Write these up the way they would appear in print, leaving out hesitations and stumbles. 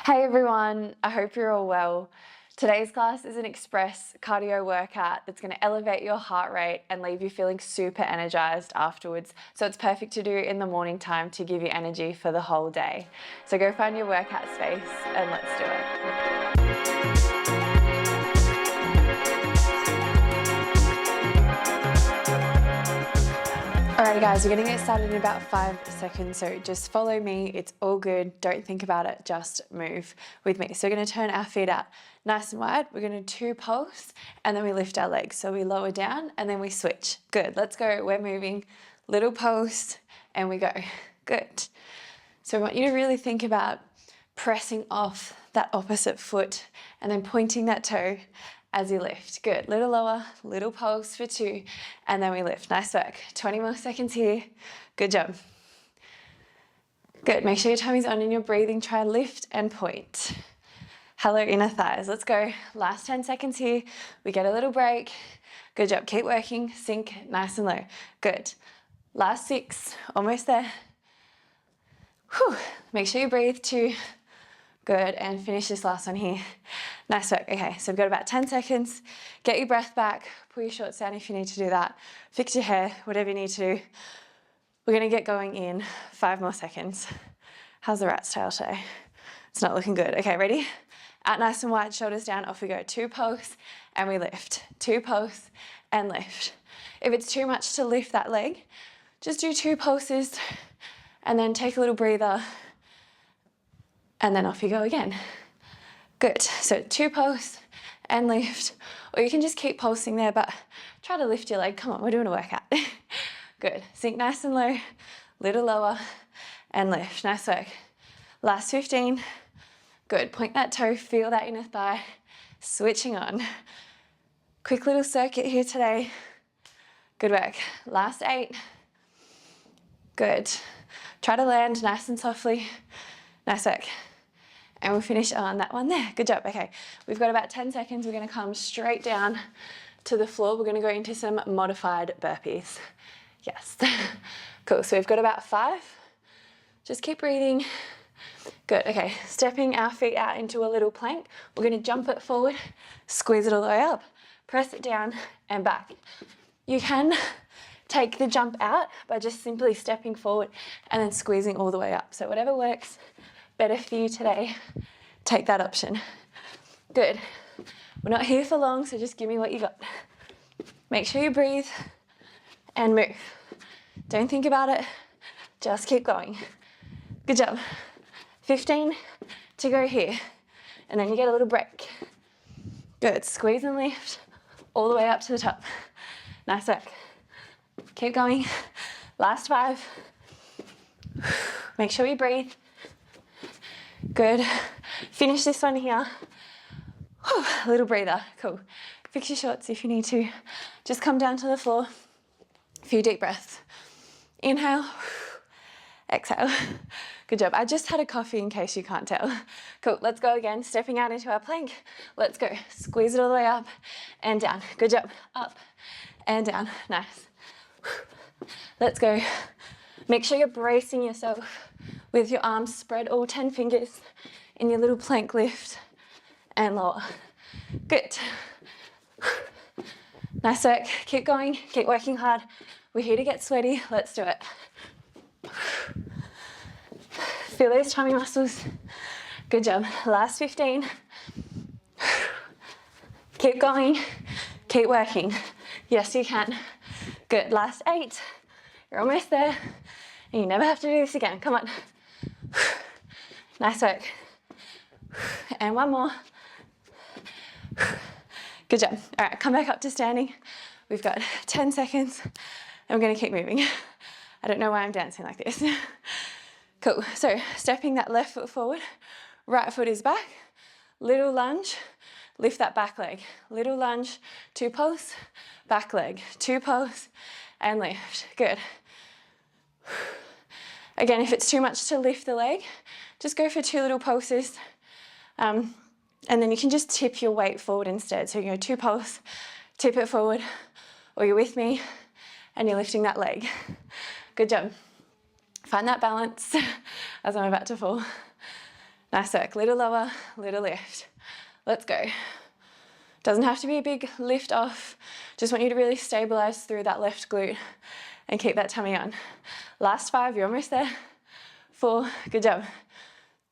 Hey everyone, I hope you're all well. Today's class is an express cardio workout that's going to elevate your heart rate and leave you feeling super energized afterwards. So it's perfect to do in the morning time to give you energy for the whole day. So go find your workout space and let's do it. Alrighty guys, we're going to get started in about 5 seconds, so just follow me, it's all good, don't think about it, just move with me. So we're going to turn our feet out nice and wide, we're going to do 2 pulse, and then we lift our legs. So we lower down and then we switch. Good, let's go, we're moving, little pulse, and we go. Good. So I want you to really think about pressing off that opposite foot and then pointing that toe as you lift. Good, little lower, little pulse for 2, and then we lift. Nice work. 20 more seconds here. Good job. Good, make sure your tummy's on and you're breathing. Try lift and point. Hello, inner thighs. Let's go. Last 10 seconds here. We get a little break. Good job. Keep working. Sink nice and low. Good. Last 6, almost there. Whew. Make sure you breathe. 2. Good, and finish this last one here. Nice work. Okay, so we've got about 10 seconds. Get your breath back, pull your shorts down if you need to do that. Fix your hair, whatever you need to do. We're gonna get going in 5 more seconds. How's the rat's tail today? It's not looking good. Okay, ready? Out nice and wide, shoulders down, off we go. 2 pulse, and we lift. 2 pulse, and lift. If it's too much to lift that leg, just do 2 pulses, and then take a little breather, and then off you go again. Good, so 2 pulse and lift, or you can just keep pulsing there, but try to lift your leg. Come on, we're doing a workout. Good, sink nice and low, little lower, and lift. Nice work. Last 15. Good, point that toe, feel that inner thigh, switching on. Quick little circuit here today. Good work. Last 8. Good. Try to land nice and softly. Nice work. And we'll finish on that one there. Good job. Okay, we've got about 10 seconds. We're going to come straight down to the floor. We're going to go into some modified burpees. Yes. Cool. So we've got about 5. Just keep breathing. Good. Okay, stepping our feet out into a little plank. We're going to jump it forward, squeeze it all the way up, press it down and back. You can take the jump out by just simply stepping forward and then squeezing all the way up. So whatever works better for you today, take that option. Good. We're not here for long, so just give me what you got. Make sure you breathe and move. Don't think about it, just keep going. Good job. 15 to go here, and then you get a little break. Good, squeeze and lift all the way up to the top. Nice work. Keep going. Last 5. Make sure you breathe. Good. Finish this one here. Whew, a little breather. Cool. Fix your shorts if you need to. Just come down to the floor. A few deep breaths. Inhale. Exhale. Good job. I just had a coffee in case you can't tell. Cool. Let's go again. Stepping out into our plank. Let's go. Squeeze it all the way up and down. Good job. Up and down. Nice. Let's go. Make sure you're bracing yourself with your arms spread, all 10 fingers in your little plank lift and lower. Good. Nice work. Keep going. Keep working hard. We're here to get sweaty. Let's do it. Feel those tummy muscles. Good job. Last 15. Keep going. Keep working. Yes, you can. Good. Last 8. You're almost there. And you never have to do this again. Come on. Nice work. And one more. Good job. All right, come back up to standing. We've got 10 seconds and we're going to keep moving. I don't know why I'm dancing like this. Cool. So stepping that left foot forward, right foot is back. Little lunge, lift that back leg. Little lunge, 2 pulse, back leg, 2 pulse and lift. Good. Again, if it's too much to lift the leg, just go for 2 little pulses. And then you can just tip your weight forward instead. So you go 2 pulse, tip it forward, or you're with me and you're lifting that leg. Good job. Find that balance as I'm about to fall. Nice work. Little lower, little lift. Let's go. Doesn't have to be a big lift off. Just want you to really stabilize through that left glute and keep that tummy on. Last 5, you're almost there. 4, good job.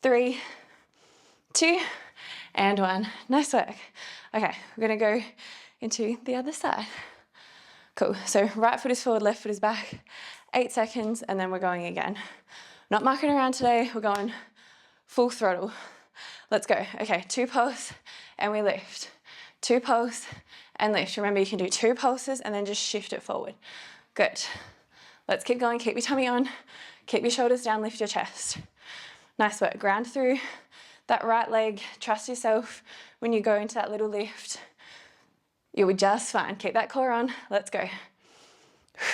3, 2, and 1. Nice work. Okay, we're gonna go into the other side. Cool, so right foot is forward, left foot is back. 8 seconds, and then we're going again. Not mucking around today, we're going full throttle. Let's go. Okay, 2 pulse, and we lift. 2 pulse, and lift. Remember, you can do 2 pulses, and then just shift it forward. Good. Let's keep going, keep your tummy on, keep your shoulders down, lift your chest. Nice work, ground through that right leg, trust yourself when you go into that little lift. You'll be just fine. Keep that core on. Let's go.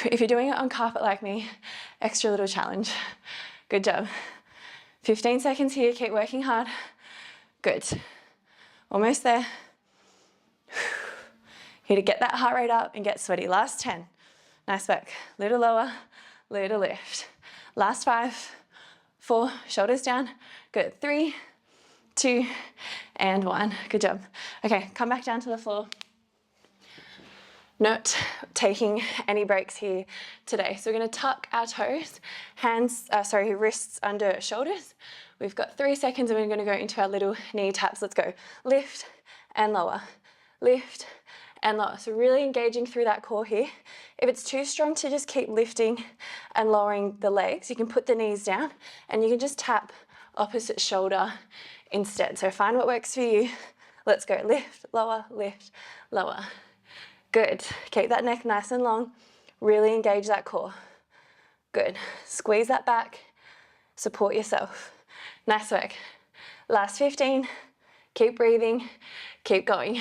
If you're doing it on carpet like me, extra little challenge. Good job. 15 seconds here. Keep working hard. Good. Almost there. Here to get that heart rate up and get sweaty. Last 10. Nice work. Little lower, little lift. Last 5, 4, shoulders down. Good. 3, 2, and 1. Good job. Okay, come back down to the floor. Not taking any breaks here today. So we're going to tuck our toes, wrists under shoulders. We've got 3 seconds and we're going to go into our little knee taps. Let's go. Lift and lower. Lift and lower. So really engaging through that core here. If it's too strong to just keep lifting and lowering the legs, you can put the knees down and you can just tap opposite shoulder instead. So find what works for you. Let's go. Lift, lower, lower. Good. Keep that neck nice and long. Really engage that core. Good. Squeeze that back. Support yourself. Nice work. Last 15. Keep breathing. Keep going.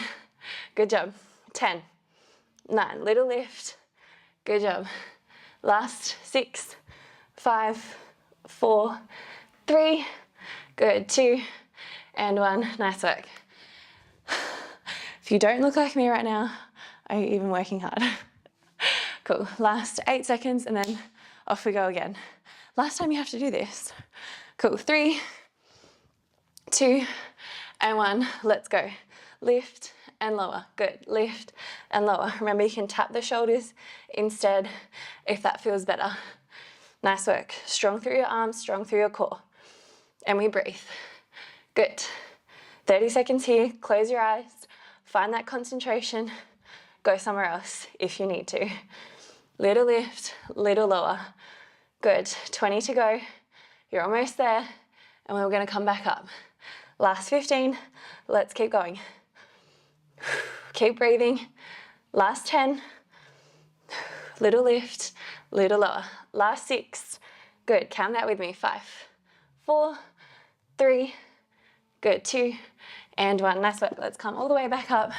Good job. 10, 9, little lift. Good job. Last 6, 5, 4, 3. Good. 2, and 1. Nice work. If you don't look like me right now, are you even working hard? Cool. Last 8 seconds and then off we go again. Last time you have to do this. Cool. 3, 2, and 1. Let's go. Lift and lower. Good. Lift and lower. Remember, you can tap the shoulders instead if that feels better. Nice work. Strong through your arms, strong through your core. And we breathe. Good. 30 seconds here. Close your eyes. Find that concentration. Go somewhere else if you need to. Little lift, little lower. Good. 20 to go. You're almost there. And we're going to come back up. Last 15. Let's keep going. Keep breathing. Last 10. Little lift, little lower. Last 6. Good. Count that with me. 5, 4, 3. Good. 2, and 1. Nice work. Let's come all the way back up.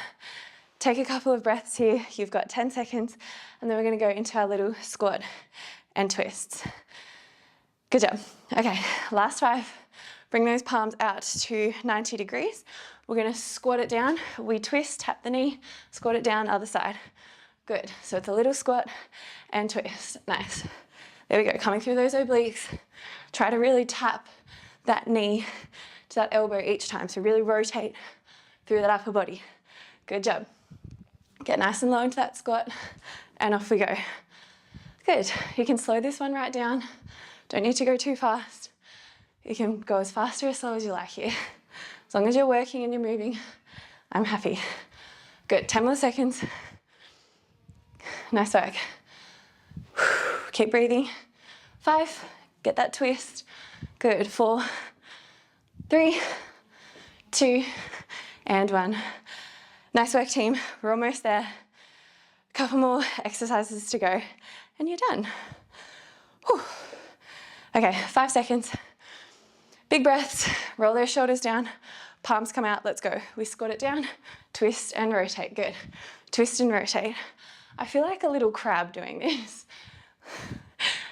Take a couple of breaths here. You've got 10 seconds. And then we're going to go into our little squat and twists. Good job. Okay. Last 5. Bring those palms out to 90 degrees. We're going to squat it down. We twist, tap the knee, squat it down, other side. Good. So it's a little squat and twist. Nice. There we go. Coming through those obliques. Try to really tap that knee to that elbow each time. So really rotate through that upper body. Good job. Get nice and low into that squat and off we go. Good. You can slow this one right down. Don't need to go too fast. You can go as fast or as slow as you like here. As long as you're working and you're moving, I'm happy. Good. 10 more seconds. Nice work. Keep breathing. 5. Get that twist. Good. 4, 3, 2, and 1. Nice work, team. We're almost there. A couple more exercises to go and you're done. Whew. Okay, 5 seconds. Big breaths, roll those shoulders down, palms come out, let's go. We squat it down, twist and rotate, good. Twist and rotate. I feel like a little crab doing this.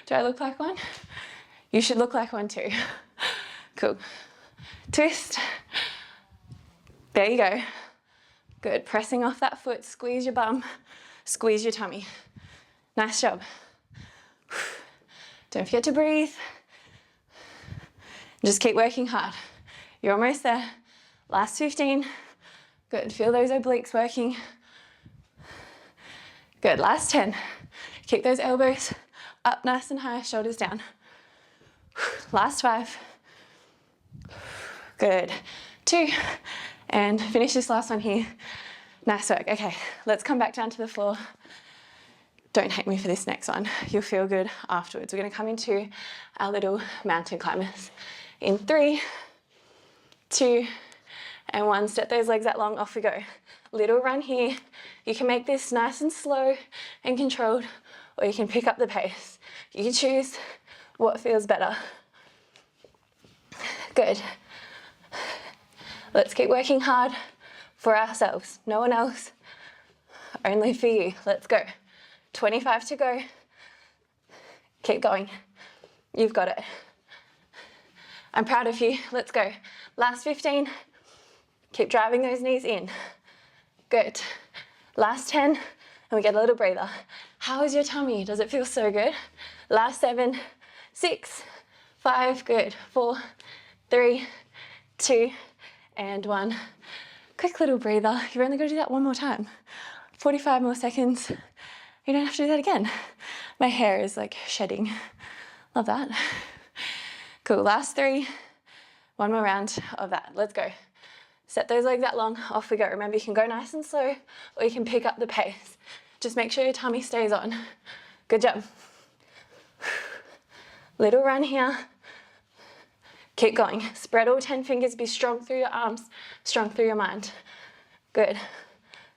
Do I look like one? You should look like one too. Cool. Twist. There you go. Good, pressing off that foot, squeeze your bum, squeeze your tummy. Nice job. Don't forget to breathe. Just keep working hard. You're almost there. Last 15. Good, feel those obliques working. Good, last 10. Keep those elbows up nice and high, shoulders down. Last 5. Good, 2. And finish this last one here. Nice work. Okay, let's come back down to the floor. Don't hate me for this next one. You'll feel good afterwards. We're gonna come into our little mountain climbers. In 3, 2, and 1. Step those legs out long, off we go. Little run here. You can make this nice and slow and controlled, or you can pick up the pace. You can choose what feels better. Good. Let's keep working hard for ourselves. No one else, only for you. Let's go. 25 to go. Keep going. You've got it. I'm proud of you. Let's go. Last 15. Keep driving those knees in. Good. Last 10, and we get a little breather. How is your tummy? Does it feel so good? Last 7, 6, 5, good. 4, 3, 2, and 1. Quick little breather. You're only going to do that one more time. 45 more seconds. You don't have to do that again. My hair is like shedding. Love that. Cool, last 3. One more round of that. Let's go. Set those legs out long, off we go. Remember, you can go nice and slow, or you can pick up the pace. Just make sure your tummy stays on. Good job. Little run here. Keep going. Spread all 10 fingers, be strong through your arms, strong through your mind. Good.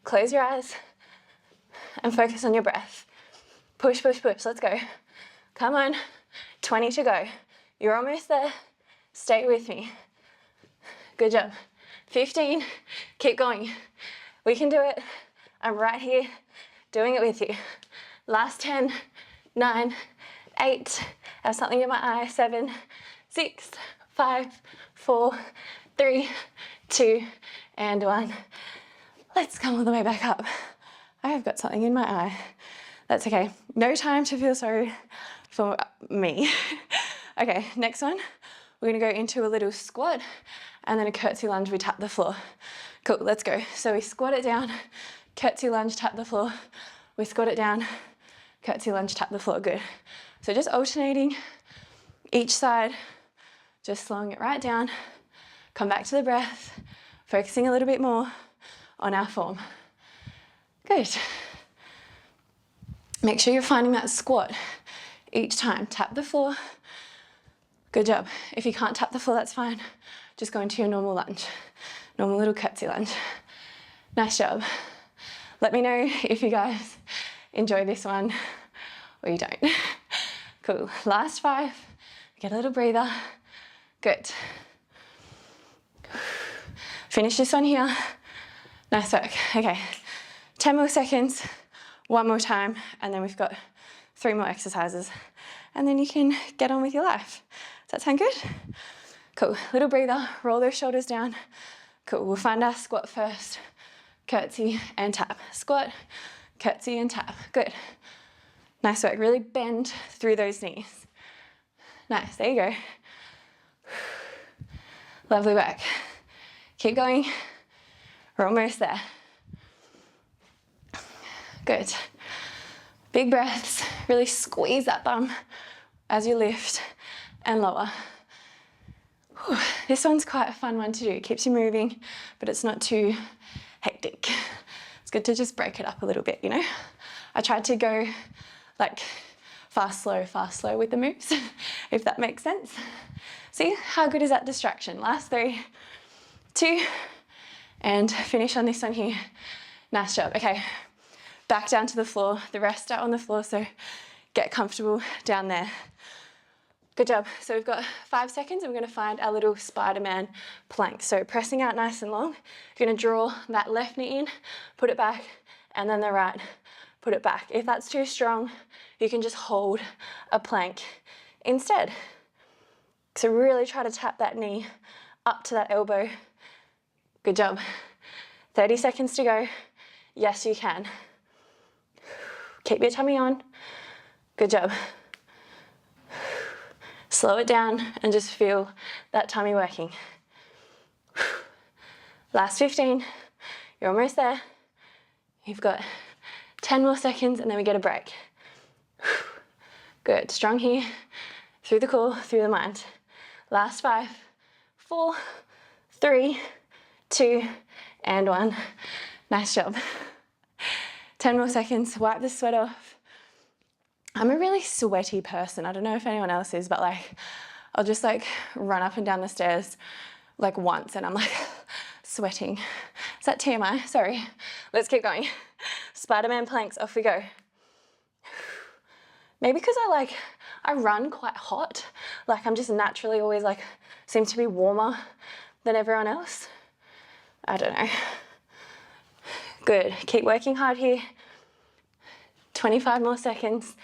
Close your eyes and focus on your breath. Push, push, push. Let's go. Come on. 20 to go. You're almost there. Stay with me. Good job. 15. Keep going. We can do it. I'm right here doing it with you. Last 10, 9, 8. I have something in my eye. 7, 6, 5, 4, 3, 2, and 1. Let's come all the way back up. I have got something in my eye. That's okay. No time to feel sorry for me. Okay, next one. We're gonna go into a little squat and then a curtsy lunge, we tap the floor. Cool, let's go. So we squat it down, curtsy lunge, tap the floor. We squat it down, curtsy lunge, tap the floor, good. So just alternating each side, just slowing it right down. Come back to the breath, focusing a little bit more on our form. Good. Make sure you're finding that squat each time. Tap the floor. Good job. If you can't tap the floor, that's fine. Just go into your normal lunge, normal little curtsy lunge. Nice job. Let me know if you guys enjoy this one or you don't. Cool. Last 5. Get a little breather. Good. Finish this one here. Nice work. Okay. 10 more seconds. One more time. And then we've got 3 more exercises. And then you can get on with your life. Does that sound good? Cool. Little breather. Roll those shoulders down. Cool. We'll find our squat first. Curtsy and tap. Squat, curtsy and tap. Good. Nice work. Really bend through those knees. Nice. There you go. Lovely work. Keep going. We're almost there. Good. Big breaths. Really squeeze that bum as you lift and lower. Whew. This one's quite a fun one to do. It keeps you moving, but it's not too hectic. It's good to just break it up a little bit, you know? I tried to go like fast, slow with the moves, if that makes sense. See, how good is that distraction? Last 3, 2, and finish on this one here. Nice job. Okay, back down to the floor. The rest are on the floor, so get comfortable down there. Good job. So we've got 5 seconds and we're going to find our little Spider-Man plank. So pressing out nice and long, you're going to draw that left knee in, put it back, and then the right, put it back. If that's too strong, you can just hold a plank instead. So really try to tap that knee up to that elbow. Good job. 30 seconds to go. Yes, you can. Keep your tummy on. Good job. Slow it down and just feel that tummy working. Last 15. You're almost there. You've got 10 more seconds and then we get a break. Good, strong here, through the core, through the mind. Last 5, 4, 3, 2, and 1. Nice job. 10 more seconds, wipe the sweat off. I'm a really sweaty person. I don't know if anyone else is, but like, I'll just like run up and down the stairs like once and I'm like sweating. Is that TMI? Sorry. Let's keep going. Spider-Man planks, off we go. Maybe because I run quite hot. Like I'm just naturally always like, seem to be warmer than everyone else. I don't know. Good, keep working hard here. 25 more seconds.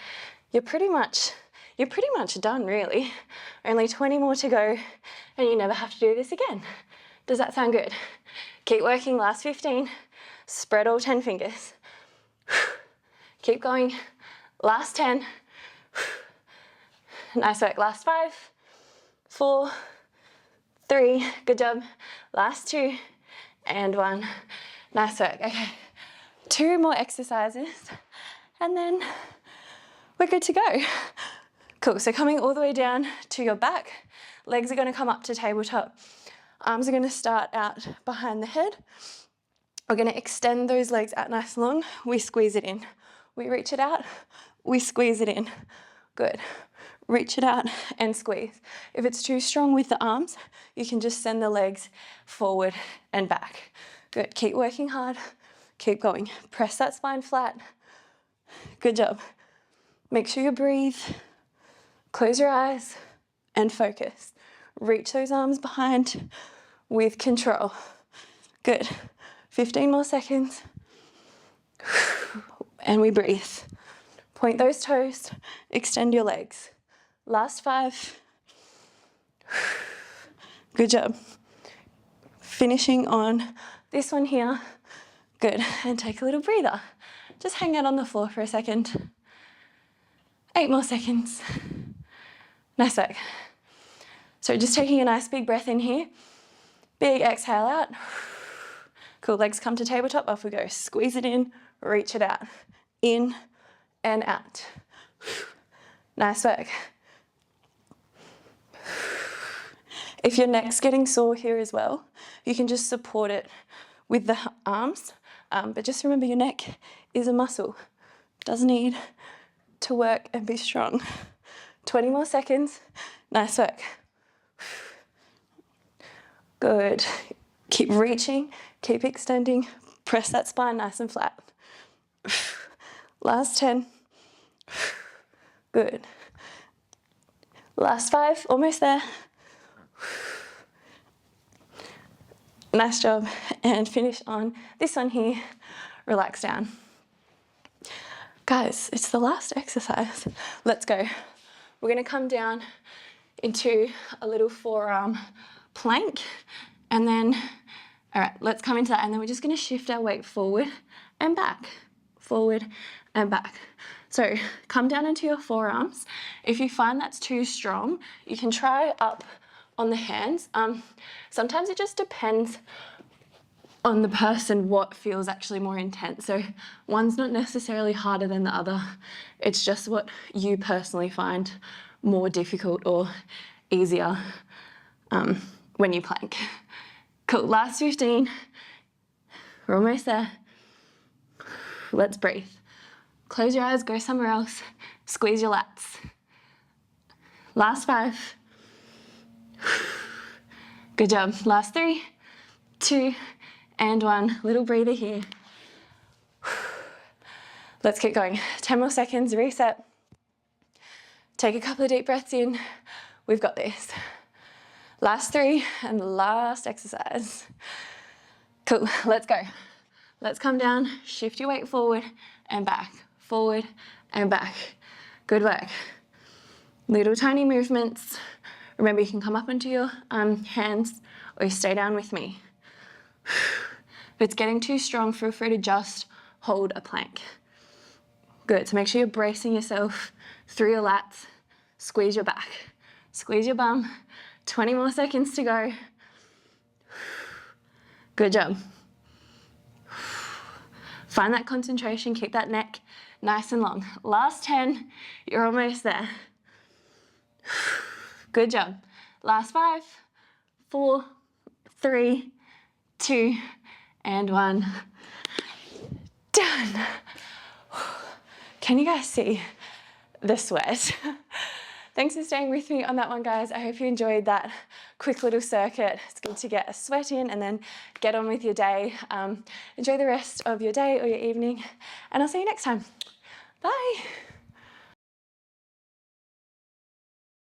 You're pretty much done really. Only 20 more to go and you never have to do this again. Does that sound good? Keep working, last 15. Spread all 10 fingers. Keep going, last 10. Nice work, last 5, 4, 3, good job. Last 2 and 1. Nice work, okay. 2 more exercises and then we're good to go. Cool, so coming all the way down to your back, legs are gonna come up to tabletop. Arms are gonna start out behind the head. We're gonna extend those legs out nice and long. We squeeze it in. We reach it out, we squeeze it in. Good. Reach it out and squeeze. If it's too strong with the arms, you can just send the legs forward and back. Good, keep working hard, keep going. Press that spine flat. Good job. Make sure you breathe, close your eyes and focus. Reach those arms behind with control. Good, 15 more seconds. And we breathe. Point those toes, extend your legs. Last 5. Good job. Finishing on this one here. Good, and take a little breather. Just hang out on the floor for a second. 8 more seconds. Nice work. So just taking a nice big breath in here. Big exhale out. Cool, legs come to tabletop, off we go. Squeeze it in, reach it out. In and out. Nice work. If your neck's getting sore here as well, you can just support it with the arms, but just remember your neck is a muscle. Does need to work and be strong. 20 more seconds. Nice work. Good. Keep reaching, keep extending, press that spine nice and flat. Last 10. Good. Last 5, almost there. Nice job. And finish on this one here. Relax down. Guys, it's the last exercise. Let's go. We're gonna come down into a little forearm plank and then, all right, let's come into that and then we're just gonna shift our weight forward and back, forward and back. So come down into your forearms. If you find that's too strong, you can try up on the hands. Sometimes it just depends on the person what feels actually more intense. So one's not necessarily harder than the other. It's just what you personally find more difficult or easier when you plank. Cool, last 15. We're almost there. Let's breathe. Close your eyes, go somewhere else. Squeeze your lats. Last 5. Good job. Last 3, 2, and 1. Little breather here. Let's keep going. 10 more seconds, reset. Take a couple of deep breaths in. We've got this. Last 3 and last exercise. Cool, let's go. Let's come down, shift your weight forward and back, forward and back. Good work. Little tiny movements. Remember, you can come up onto your hands or you stay down with me. If it's getting too strong, feel free to just hold a plank. Good, so make sure you're bracing yourself through your lats. Squeeze your back, squeeze your bum. 20 more seconds to go. Good job. Find that concentration, keep that neck nice and long. Last 10, you're almost there. Good job. Last 5, 4, 3, 2, and 1. Done. Can you guys see the sweat? Thanks for staying with me on that one, guys. I hope you enjoyed that quick little circuit. It's good to get a sweat in and then get on with your day. Enjoy the rest of your day or your evening, and I'll see you next time. Bye.